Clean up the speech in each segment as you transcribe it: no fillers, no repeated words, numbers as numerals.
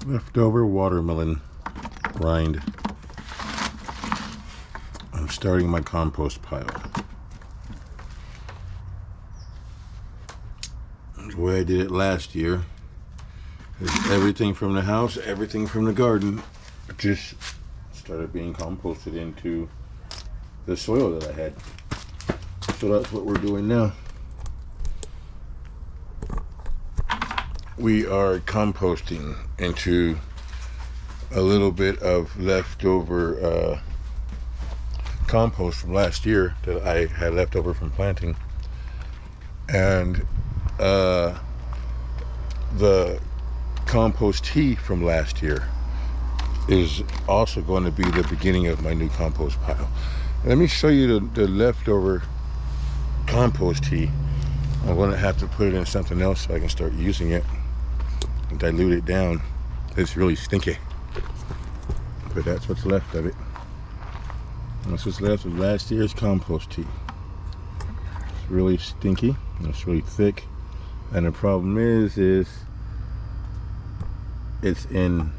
Leftover watermelon rind. I'm starting my compost pile. The way I did it last year is everything from the house, everything from the garden just started being composted into the soil that I had. So that's what we're doing now. We are composting into a little bit of leftover compost from last year that I had left over from planting, and the compost tea from last year is also going to be the beginning of my new compost pile. Let me show you the leftover compost tea. I'm going to have to put it in something else so I can start using it and dilute it down. It's really stinky, but that's what's left of it. That's what's left of last year's compost tea. It's really stinky, it's really thick, and the problem is it's in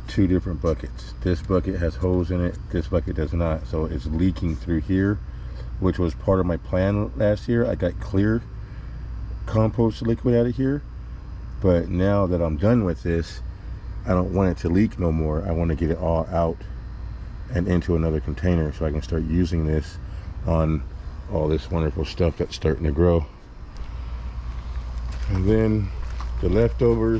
two different buckets. This bucket has holes in it, this bucket does not, so it's leaking through here, which was part of my plan last year. I got clear compost liquid out of here, but now that I'm done with this, I don't want it to leak no more. I want to get it all out and into another container so I can start using this on all this wonderful stuff that's starting to grow. And then the leftover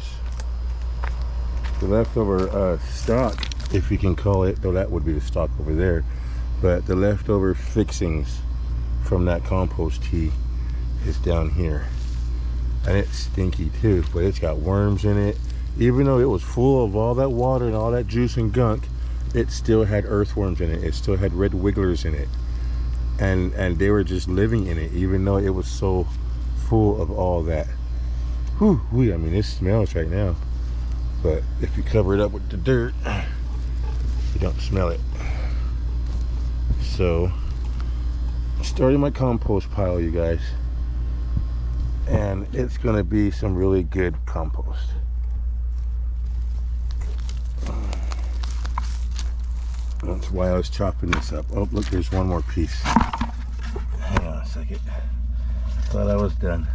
stock, if you can call it, though that would be the stock over there, but the leftover fixings from that compost tea is down here, and it's stinky too, but it's got worms in it. Even though it was full of all that water and all that juice and gunk, it still had earthworms in it. It still had red wigglers in it, and they were just living in it, even though it was so full of all that. Whew, I mean, it smells right now, but if you cover it up with the dirt, you don't smell it. So I'm starting my compost pile, you guys, and it's gonna be some really good compost. That's why I was chopping this up. Oh, look, there's one more piece. Hang on a second. Thought I was done.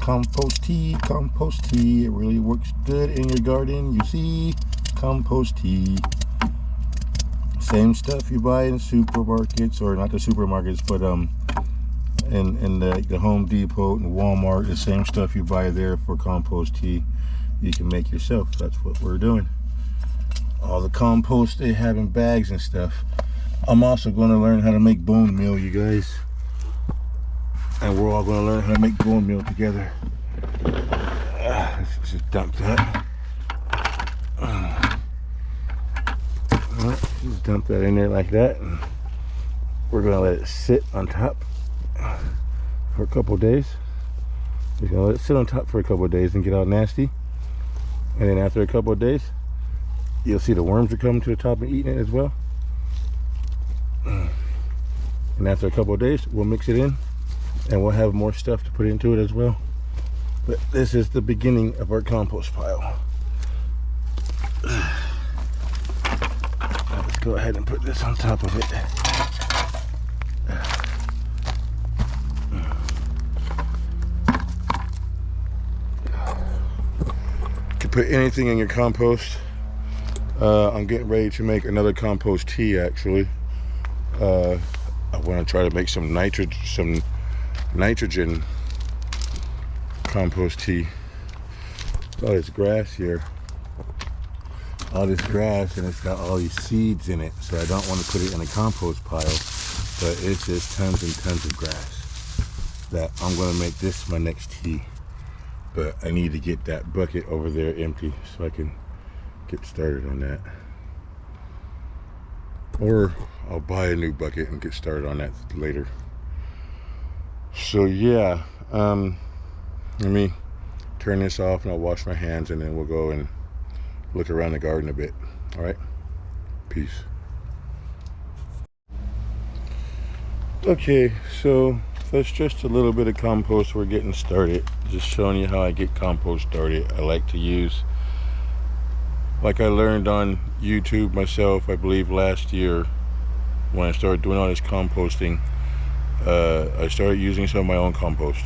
Compost tea, it really works good in your garden. You see, compost tea. Same stuff you buy in supermarkets, or not the supermarkets, but in the Home Depot and Walmart, the same stuff you buy there for compost tea, you can make yourself. That's what we're doing. All the compost they have in bags and stuff. I'm also going to learn how to make bone meal, you guys. And we're all going to learn how to make bone meal together. Let's just dump that. Just dump that in there like that. And we're going to let it sit on top for a couple days. We're going to let it sit on top for a couple days and get all nasty. And then after a couple of days, you'll see the worms are coming to the top and eating it as well. And after a couple of days, we'll mix it in, and we'll have more stuff to put into it as well. But this is the beginning of our compost pile. Now let's go ahead and put this on top of it. You can put anything in your compost. I'm getting ready to make another compost tea, actually. I want to try to make some nitrogen compost tea. Oh, this grass here. All this grass, and it's got all these seeds in it, so I don't want to put it in a compost pile, but it's just tons and tons of grass that I'm going to make this my next tea. But I need to get that bucket over there empty so I can get started on that. Or I'll buy a new bucket and get started on that later. So yeah, let me turn this off and I'll wash my hands, and then we'll go and look around the garden a bit. All right, peace. Okay, so that's just a little bit of compost. We're getting started. Just showing you how I get compost started. I like to use, like I learned on YouTube myself, I believe last year, when I started doing all this composting, I started using some of my own compost.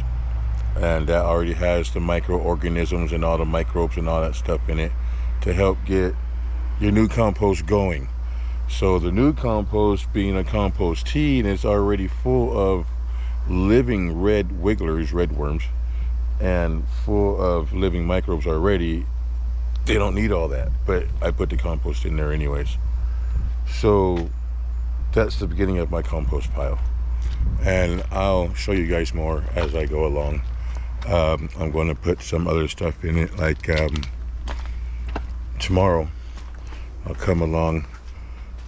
And that already has the microorganisms and all the microbes and all that stuff in it to help get your new compost going. So the new compost being a compost tea, and it's already full of living red wigglers, red worms, and full of living microbes already. They don't need all that, but I put the compost in there anyways. So that's the beginning of my compost pile, and I'll show you guys more as I go along. I'm going to put some other stuff in it, like tomorrow I'll come along.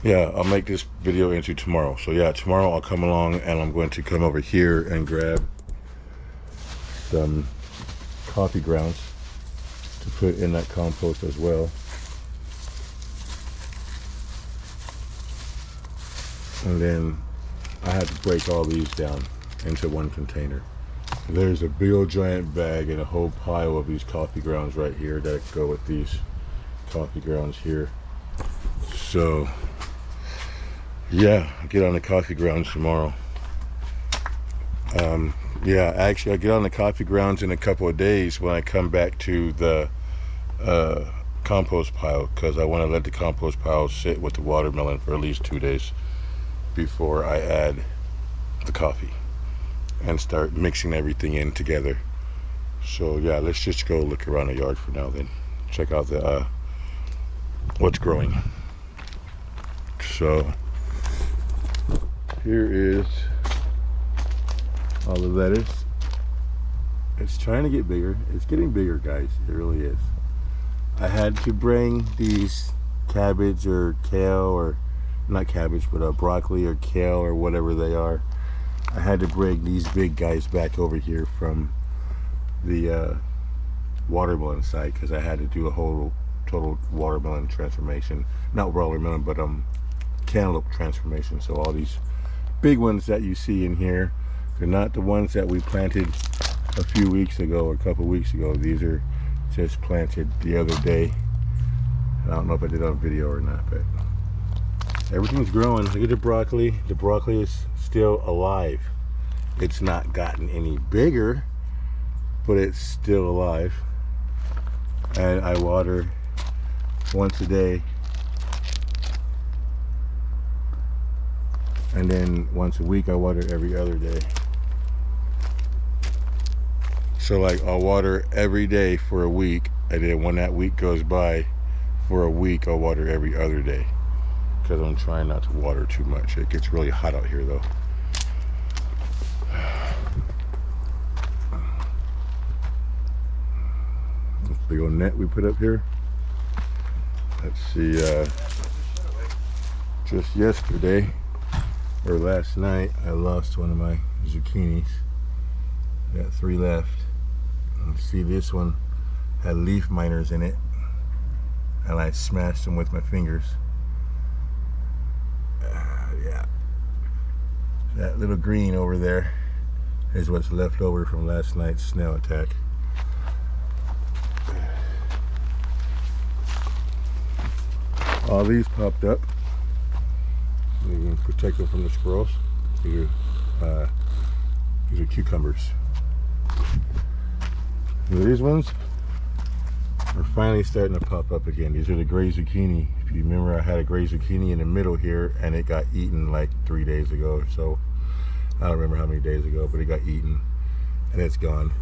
Yeah, I'll make this video into tomorrow. So yeah, tomorrow I'll come along and I'm going to come over here and grab some coffee grounds to put in that compost as well. And then I have to break all these down into one container. There's a big old giant bag and a whole pile of these coffee grounds right here that go with these coffee grounds here. So yeah, I'll get on the coffee grounds tomorrow. Yeah, actually I'll get on the coffee grounds in a couple of days when I come back to the compost pile, because I want to let the compost pile sit with the watermelon for at least 2 days before I add the coffee and start mixing everything in together. So yeah, let's just go look around the yard for now, then check out the what's growing. So here is all the lettuce. It's trying to get bigger. It's getting bigger, guys. It really is. I had to bring these cabbage or kale, or not cabbage, but broccoli or kale or whatever they are. I had to bring these big guys back over here from the watermelon side, because I had to do a whole total watermelon transformation. Not watermelon, but cantaloupe transformation. So all these big ones that you see in here, they're not the ones that we planted a few weeks ago or a couple weeks ago. These are just planted the other day. I don't know if I did on video or not, but everything's growing. Look at the broccoli. The broccoli is still alive. It's not gotten any bigger, but it's still alive. And I water once a day, and then once a week I water every other day. So like I'll water every day for a week, and then when that week goes by, for a week I'll water every other day, because I'm trying not to water too much. It gets really hot out here though. This big old net we put up here. Let's see, just yesterday or last night I lost one of my zucchinis. Got 3 left. And see, this one had leaf miners in it, and I smashed them with my fingers. Yeah, that little green over there is what's left over from last night's snail attack. All these popped up. You can protect them from the squirrels. These are cucumbers. These ones are finally starting to pop up again. These are the gray zucchini. If you remember, I had a gray zucchini in the middle here, and it got eaten like 3 days ago or so. I don't remember how many days ago, but it got eaten and it's gone.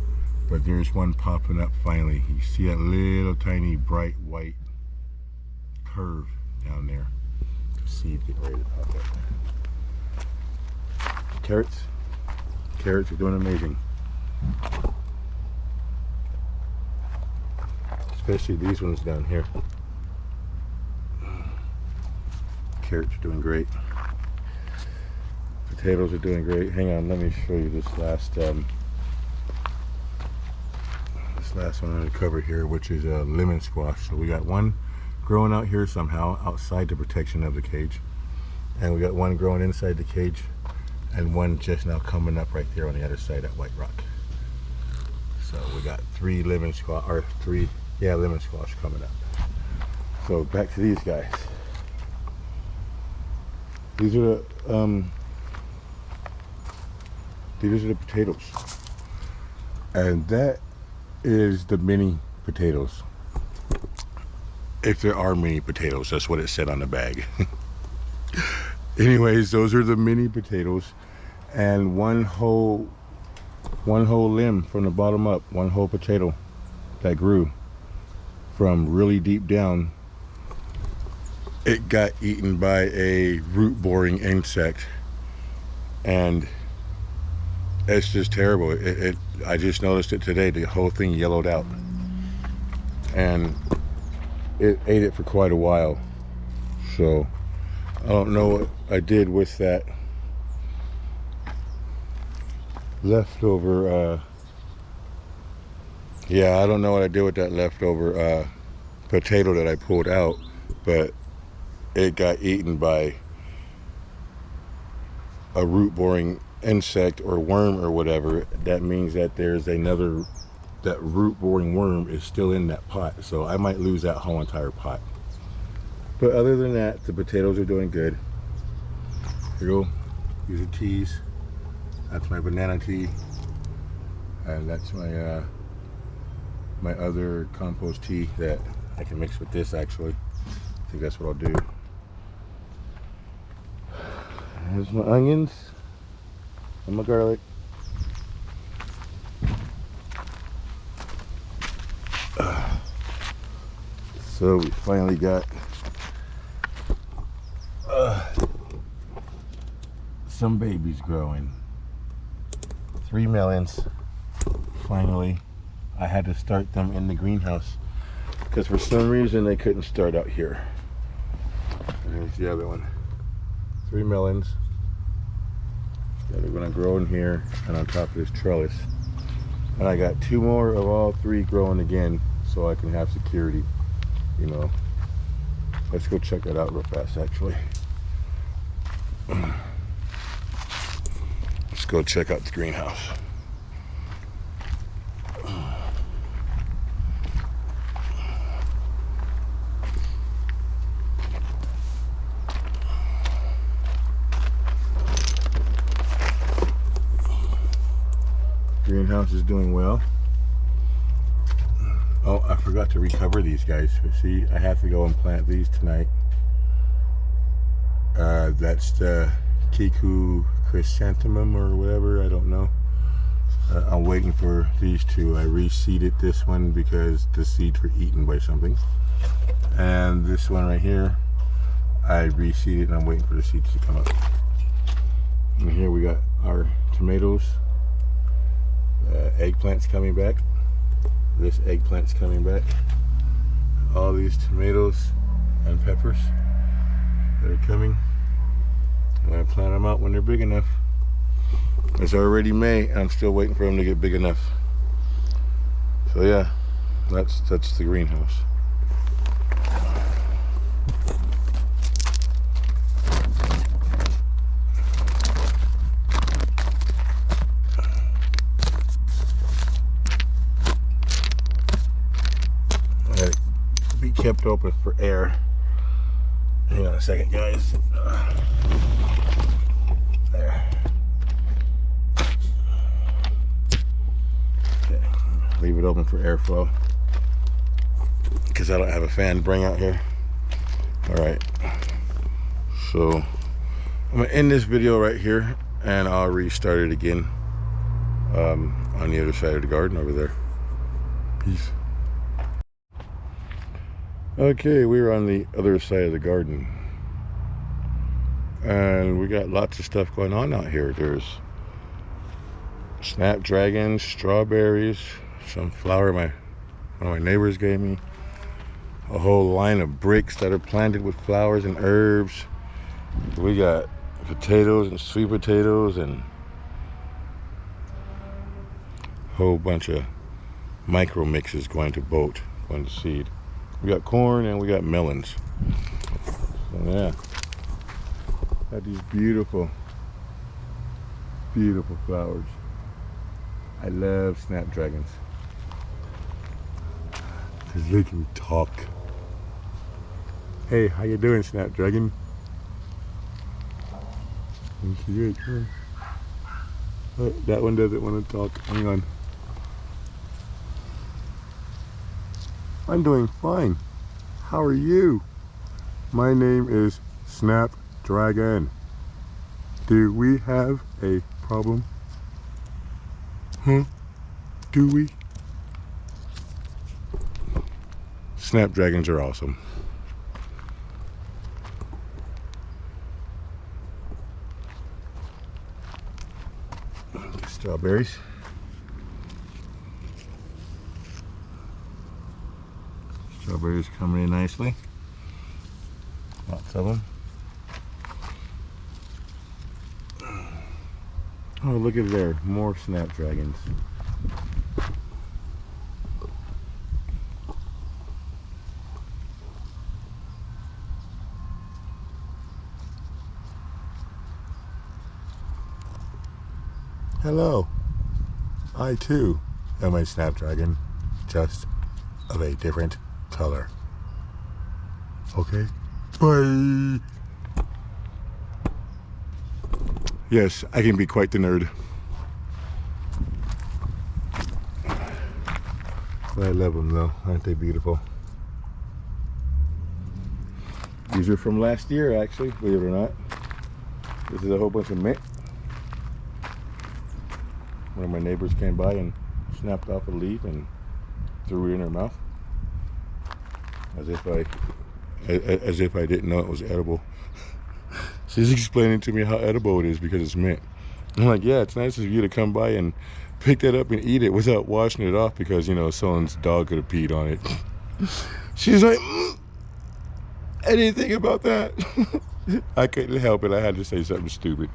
But there's one popping up finally. You see that little tiny bright white curve down there. The seed getting ready to pop up. Carrots. Carrots are doing amazing. Especially these ones down here. Carrots are doing great. Potatoes are doing great. Hang on, let me show you this last one I'm going to cover here, which is a lemon squash. So we got one growing out here somehow outside the protection of the cage, and we got one growing inside the cage, and one just now coming up right there on the other side of that white rock. So we got three lemon squash coming up. So back to these guys. These are the potatoes, and that is the mini potatoes. If there are mini potatoes, that's what it said on the bag. Anyways, those are the mini potatoes, and one whole limb from the bottom up, one whole potato that grew from really deep down. It got eaten by a root boring insect, and it's just terrible. I just noticed it today. The whole thing yellowed out, and it ate it for quite a while. So I don't know what I did with that leftover I don't know what I did with that leftover potato that I pulled out, but it got eaten by a root boring insect or worm or whatever. That means that there's another, that root boring worm is still in that pot, so I might lose that whole entire pot. But other than that, the potatoes are doing good. Here you go. These are teas. That's my banana tea, and that's my my other compost tea that I can mix with this. Actually, I think that's what I'll do. There's my onions and my garlic. So we finally got some babies growing. 3 melons. Finally, I had to start them in the greenhouse because for some reason they couldn't start out here. And here's the other one. 3 melons that are going to grow in here and on top of this trellis. And I got 2 more of all 3 growing again, so I can have security, you know. Let's go check that out real fast, actually. Let's go check out the greenhouse. Greenhouse is doing well. Oh, I forgot to recover these guys. See, I have to go and plant these tonight. That's the Kiku chrysanthemum or whatever, I don't know. I'm waiting for these two. I reseeded this one because the seeds were eaten by something. And this one right here, I reseeded and I'm waiting for the seeds to come up. And here we got our tomatoes. Eggplant's coming back. This eggplant's coming back. All these tomatoes and peppers that are coming. I'm gonna plant them out when they're big enough. It's already May and I'm still waiting for them to get big enough. So yeah, that's the greenhouse. Be kept open for air. Hang on a second, guys. There. Okay, leave it open for airflow because I don't have a fan to bring out here. All right, so I'm gonna end this video right here and I'll restart it again on the other side of the garden over there. Peace. Okay, we're on the other side of the garden and we got lots of stuff going on out here. There's snapdragons, strawberries, some flower one of my neighbors gave me, a whole line of bricks that are planted with flowers and herbs. We got potatoes and sweet potatoes and a whole bunch of micro mixes going to seed. We got corn and we got melons. So yeah, got these beautiful Beautiful flowers. I love snapdragons because they can talk. Hey, how you doing, snapdragon? Good. Oh, that one doesn't want to talk. Hang on. I'm doing fine. How are you? My name is Snapdragon. Do we have a problem? Huh? Do we? Snapdragons are awesome. Strawberries. Strawberries coming in nicely. Lots of them. Oh, look at there, more snapdragons. Hello. I too am a snapdragon, just of a different color. Okay? Bye! Yes, I can be quite the nerd. But I love them though, aren't they beautiful? These are from last year actually, believe it or not. This is a whole bunch of mint. One of my neighbors came by and snapped off a leaf and threw it in her mouth. As if I didn't know it was edible. She's explaining to me how edible it is because it's mint. I'm like, yeah, it's nice of you to come by and pick that up and eat it without washing it off because, you know, someone's dog could have peed on it. She's like, I didn't think about that. I couldn't help it. I had to say something stupid.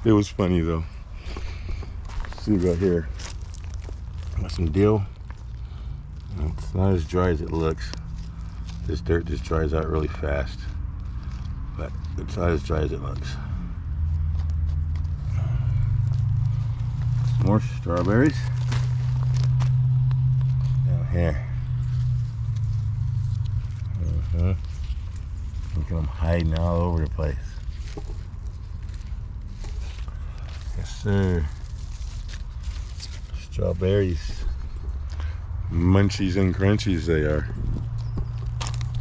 It was funny though. Let's see what we got here. Got some dill. It's not as dry as it looks. This dirt just dries out really fast. But it's not as dry as it looks. Some more strawberries. Down here. Look at them hiding all over the place. Yes, sir. Strawberries. Munchies and crunchies they are.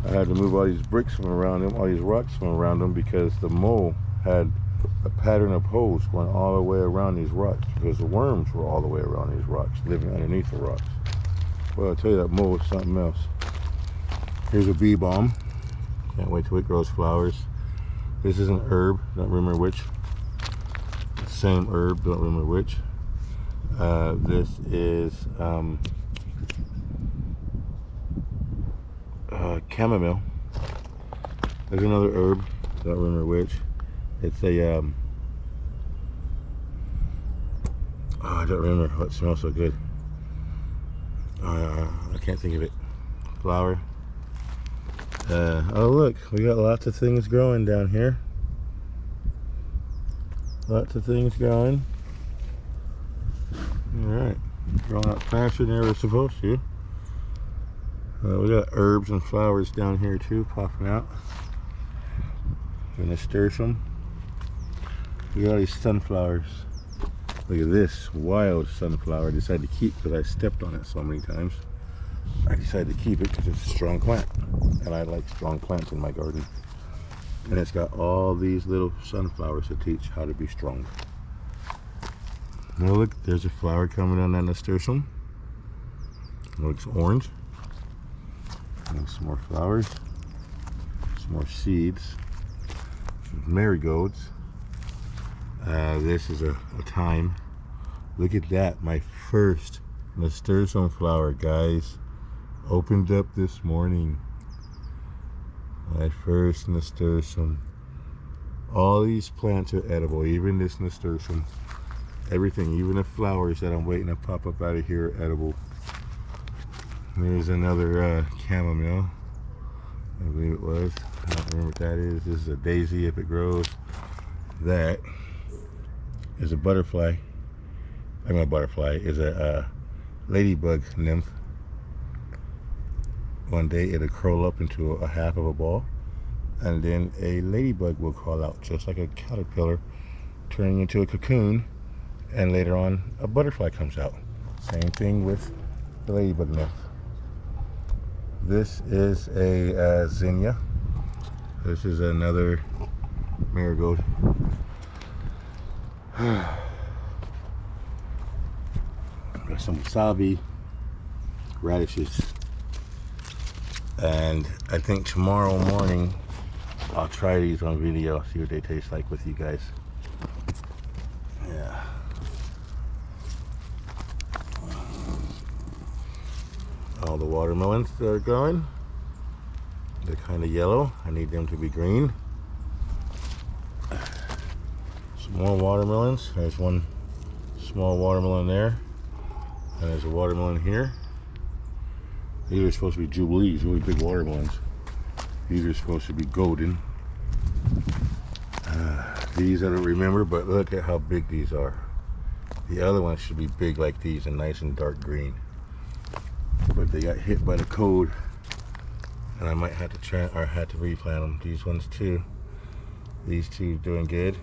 I had to move all these bricks from around them, all these rocks from around them because the mole had a pattern of holes going all the way around these rocks because the worms were all the way around these rocks, living underneath the rocks. Well, I'll tell you, that mole is something else. Here's a bee balm. Can't wait till it grows flowers. This is an herb, don't remember which. Same herb, don't remember which. This is chamomile. There's another herb, don't remember which. It's a I don't remember what smells so good. I can't think of it. Flower. Oh look, we got lots of things growing down here. Lots of things growing. Alright, growing up faster than they were supposed to. We got herbs and flowers down here too, popping out. And nasturtium. We got all these sunflowers. Look at this wild sunflower I decided to keep because I stepped on it so many times. I decided to keep it because it's a strong plant. And I like strong plants in my garden. And it's got all these little sunflowers to teach how to be strong. Well, look, there's a flower coming on that nasturtium. It looks orange. And some more flowers. Some more seeds. Some marigolds. This is a thyme. Look at that, my first nasturtium flower, guys. Opened up this morning. My first nasturtium. All these plants are edible, even this nasturtium. Everything, even the flowers that I'm waiting to pop up out of here are edible. There's another chamomile, I believe it was. I don't remember what that is. This is a daisy if it grows. That is a butterfly. I mean, a butterfly is a ladybug nymph. One day it'll curl up into a half of a ball, and then a ladybug will crawl out, just like a caterpillar, turning into a cocoon, and later on a butterfly comes out. Same thing with the ladybug nymph. This is a zinnia. This is another marigold. Got some wasabi, radishes, and I think tomorrow morning I'll try these on video, see what they taste like with you guys. Yeah. All the watermelons that are going, they're kind of yellow. I need them to be green. Some more watermelons. There's one small watermelon there, and there's a watermelon here. These are supposed to be jubilees, really big watermelons. These are supposed to be golden. These I don't remember, but look at how big these are. The other ones should be big like these and nice and dark green. But they got hit by the cold, and I might have to try, or had to replant them. These ones too. These two doing good.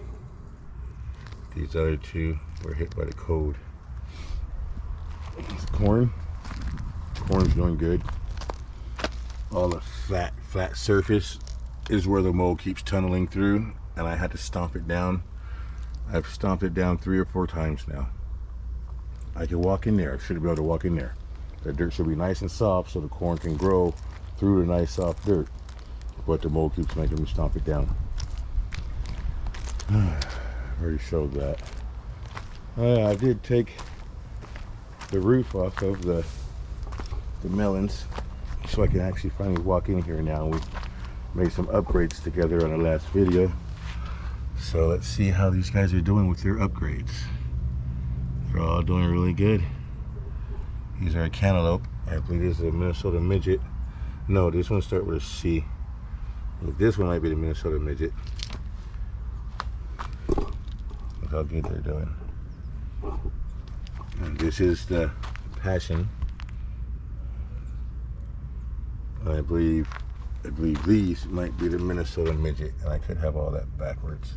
These other two were hit by the cold. Corn. Corn's doing good. All the flat surface is where the mold keeps tunneling through, and I had to stomp it down. I've stomped it down 3 or 4 times now. I can walk in there. I should be able to walk in there. The dirt should be nice and soft so the corn can grow through the nice soft dirt. But the mold keeps making me stomp it down. I already showed that. I did take the roof off of the melons so I can actually finally walk in here now. We made some upgrades together on the last video. So let's see how these guys are doing with their upgrades. They're all doing really good. These are a cantaloupe. I believe this is a Minnesota midget. No, this one starts with a C. This one might be the Minnesota midget. Look how good they're doing. And this is the passion. And I believe these might be the Minnesota midget, and I could have all that backwards.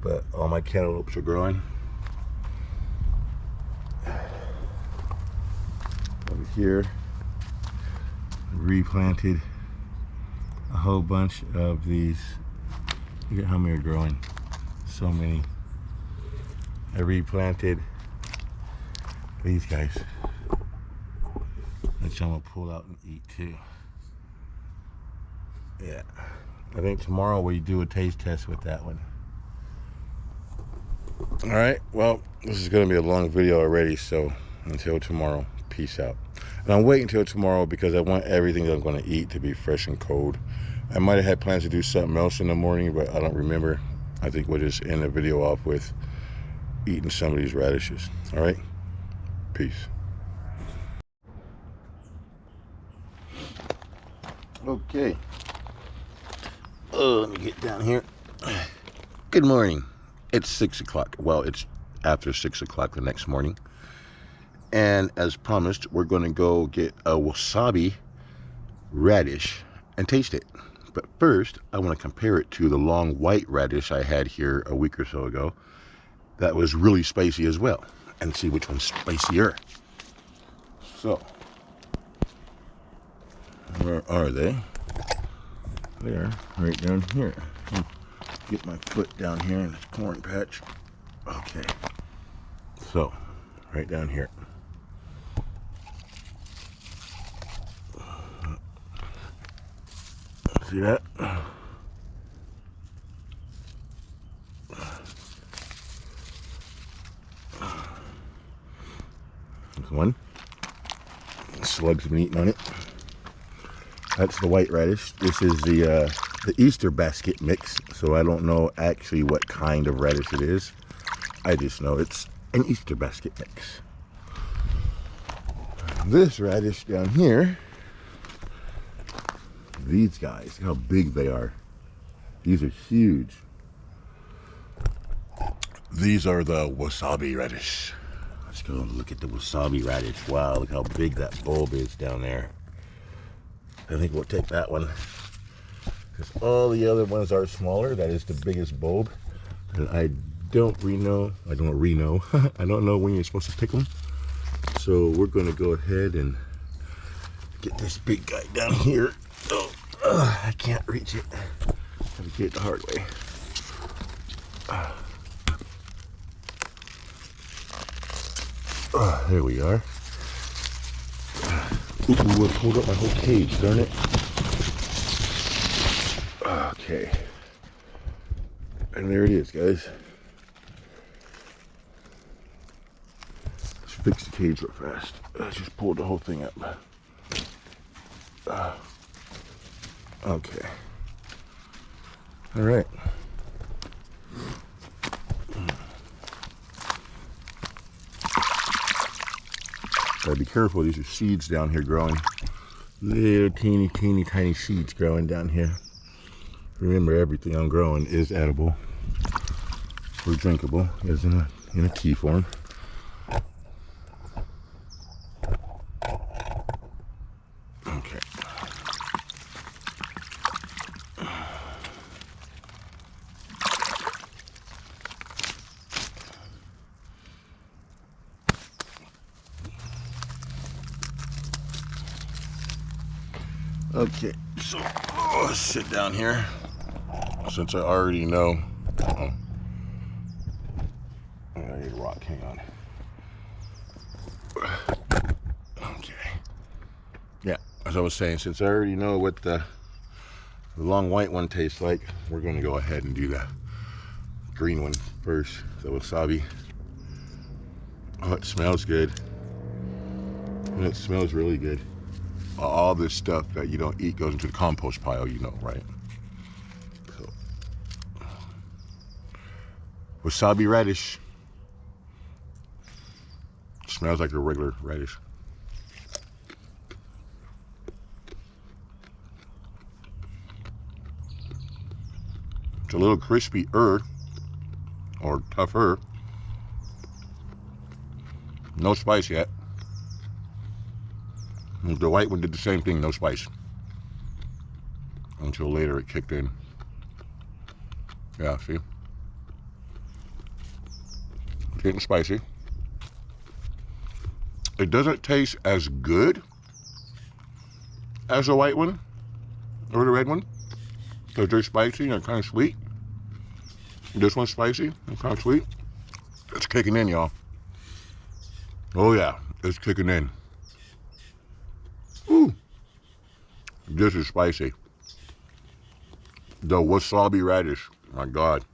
But all my cantaloupes are growing. Over here, replanted a whole bunch of these. Look at how many are growing. So many. I replanted these guys, which I'm gonna pull out and eat too. Yeah, I think tomorrow we do a taste test with that one. All right, well, this is gonna be a long video already, so until tomorrow, peace out. And I'm waiting until tomorrow because I want everything that I'm gonna eat to be fresh and cold. I might have had plans to do something else in the morning, but I don't remember. I think we'll just end the video off with eating some of these radishes. All right, peace. Okay. Oh, let me get down here. Good morning. It's 6 o'clock. Well, it's after 6 o'clock the next morning. And as promised, we're going to go get a wasabi radish and taste it. But first, I want to compare it to the long white radish I had here a week or so ago. That was really spicy as well. And see which one's spicier. So, where are they? They're right down here. Get my foot down here in this corn patch. Okay. So, right down here. See that? There's one. Slugs have been eating on it. That's the white radish. This is the Easter basket mix. So I don't know actually what kind of radish it is. I just know it's an Easter basket mix. This radish down here, these guys, look how big they are. These are huge. These are the wasabi radish. Let's go look at the wasabi radish. Wow, look how big that bulb is down there. I think we'll take that one. Because all the other ones are smaller. That is the biggest bulb. And I don't know when you're supposed to pick them. So we're going to go ahead and get this big guy down here. Oh, I can't reach it. Have to get it the hard way. There we are. Ooh, I pulled up my whole cage, darn it. Okay. And there it is, guys. Let's fix the cage real fast. I just pulled the whole thing up. Okay. All right. Gotta be careful. These are seeds down here growing. Little teeny tiny seeds growing down here. Remember, everything I'm growing is edible or drinkable, is in a tea form. Okay. Okay, so let's sit down here. Since I already know. I need a rock, hang on. Okay. Yeah, as I was saying, since I already know what the long white one tastes like, we're going to go ahead and do the green one first, the wasabi. Oh, it smells good. And it smells really good. All this stuff that you don't eat goes into the compost pile, you know, right? So, wasabi radish. Smells like a regular radish. It's a little crispy-er, or tougher. No spice yet. The white one did the same thing, no spice. Until later it kicked in. Yeah, see? It's getting spicy. It doesn't taste as good as the white one or the red one, because they're spicy and they're kind of sweet. This one's spicy and kind of sweet. It's kicking in, y'all. Oh yeah, it's kicking in. Ooh, this is spicy. The wasabi radish, my God.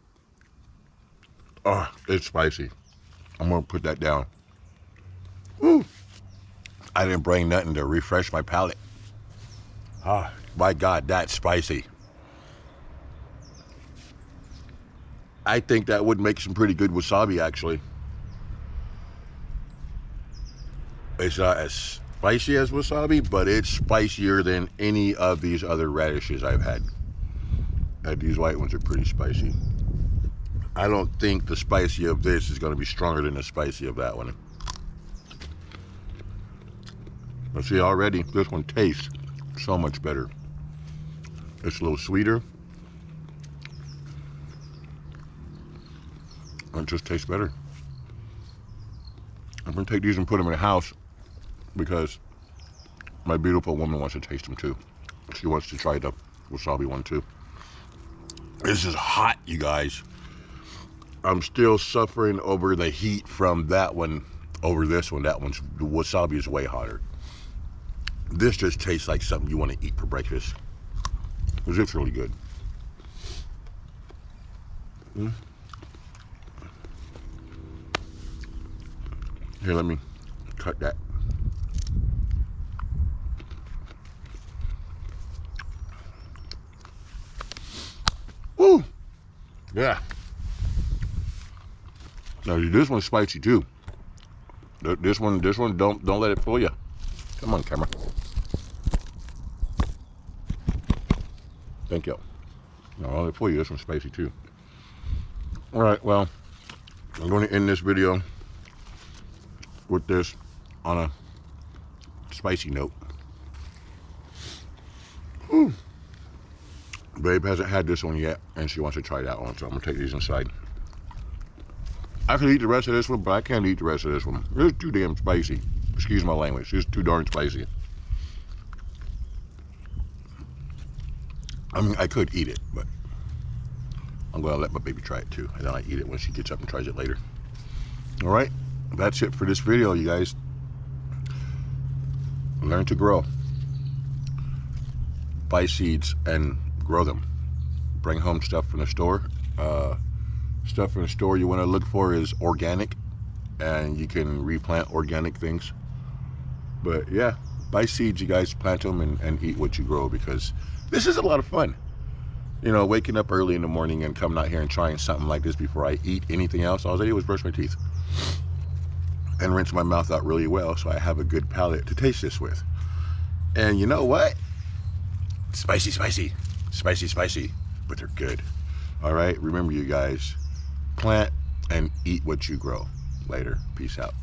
Oh, it's spicy. I'm gonna put that down. Ooh, I didn't bring nothing to refresh my palate. Ah, my God, that's spicy. I think that would make some pretty good wasabi, actually. It's not as spicy as wasabi, but it's spicier than any of these other radishes I've had. And these white ones are pretty spicy. I don't think the spicy of this is going to be stronger than the spicy of that one. But see, already this one tastes so much better. It's a little sweeter. It just tastes better. I'm going to take these and put them in the house because my beautiful woman wants to taste them too. She wants to try the wasabi one too. This is hot, you guys. I'm still suffering over the heat from that one over this one. That one's, the wasabi is way hotter. This just tastes like something you want to eat for breakfast. Because it's really good. Here, let me cut that. Woo! Yeah. Now this one's spicy too. This one, don't let it fool you. Come on, camera. Thank you. No, I'll let it fool you. This one's spicy too. All right, well, I'm going to end this video with this on a spicy note. Whew. Babe hasn't had this one yet, and she wants to try that one, so I'm going to take these inside. I could eat the rest of this one, but I can't eat the rest of this one. It's too damn spicy. Excuse my language. It's too darn spicy. I mean, I could eat it, but I'm going to let my baby try it too, and then I eat it when she gets up and tries it later. All right, that's it for this video, you guys. Learn to grow. Buy seeds and grow them. Bring home stuff from the store. Stuff from the store you want to look for is organic, and you can replant organic things. But yeah, buy seeds, you guys, plant them and eat what you grow, because this is a lot of fun. You know, waking up early in the morning and coming out here and trying something like this before I eat anything else. All I do is brush my teeth and rinse my mouth out really well, so I have a good palate to taste this with. And you know what? Spicy, spicy, spicy, spicy, but they're good. All right, remember, you guys, plant and eat what you grow. Later. Peace out.